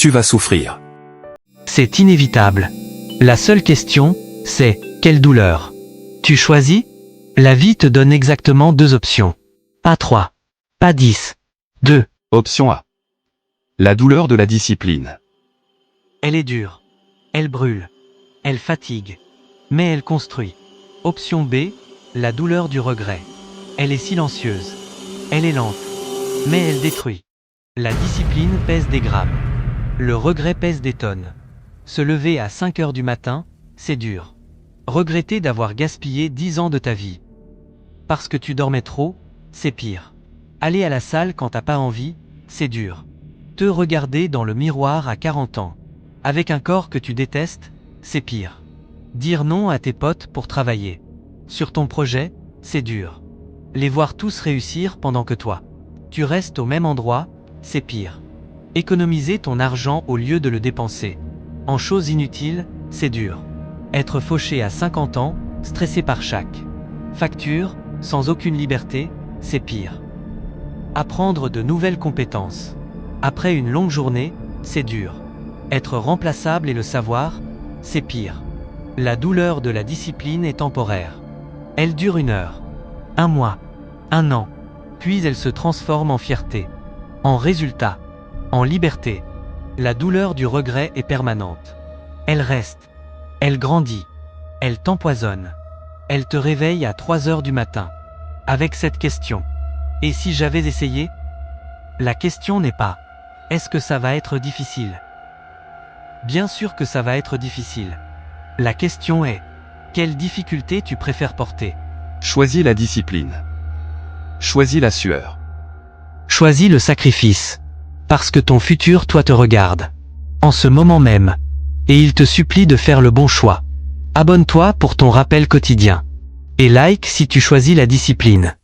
tu vas souffrir. C'est inévitable. La seule question, c'est « quelle douleur ?» Tu choisis? La vie te donne exactement 2 options. Pas 3. Pas 10. 2. Option A. La douleur de la discipline. Elle est dure. Elle brûle. Elle fatigue. Mais elle construit. Option B. La douleur du regret. Elle est silencieuse. Elle est lente. Mais elle détruit. La discipline pèse des grammes. Le regret pèse des tonnes. Se lever à 5 heures du matin, c'est dur. Regretter d'avoir gaspillé 10 ans de ta vie. Parce que tu dormais trop, c'est pire. Aller à la salle quand t'as pas envie, c'est dur. Te regarder dans le miroir à 40 ans, avec un corps que tu détestes, c'est pire. Dire non à tes potes pour travailler. Sur ton projet, c'est dur. Les voir tous réussir pendant que toi, tu restes au même endroit, c'est pire. Économiser ton argent au lieu de le dépenser en choses inutiles, c'est dur. Être fauché à 50 ans, stressé par chaque facture, sans aucune liberté, c'est pire. Apprendre de nouvelles compétences. Après une longue journée, c'est dur. Être remplaçable et le savoir, c'est pire. La douleur de la discipline est temporaire. Elle dure 1 heure, 1 mois, 1 an, puis elle se transforme en fierté, en résultat, en liberté. La douleur du regret est permanente. Elle reste. Elle grandit. Elle t'empoisonne. Elle te réveille à 3 heures du matin. Avec cette question. Et si j'avais essayé? La question n'est pas « Est-ce que ça va être difficile ?» Bien sûr que ça va être difficile. La question est « Quelle difficulté tu préfères porter ?» Choisis la discipline. Choisis la sueur. Choisis le sacrifice. Parce que ton futur, toi, te regarde. En ce moment même. Et il te supplie de faire le bon choix. Abonne-toi pour ton rappel quotidien. Et like si tu choisis la discipline.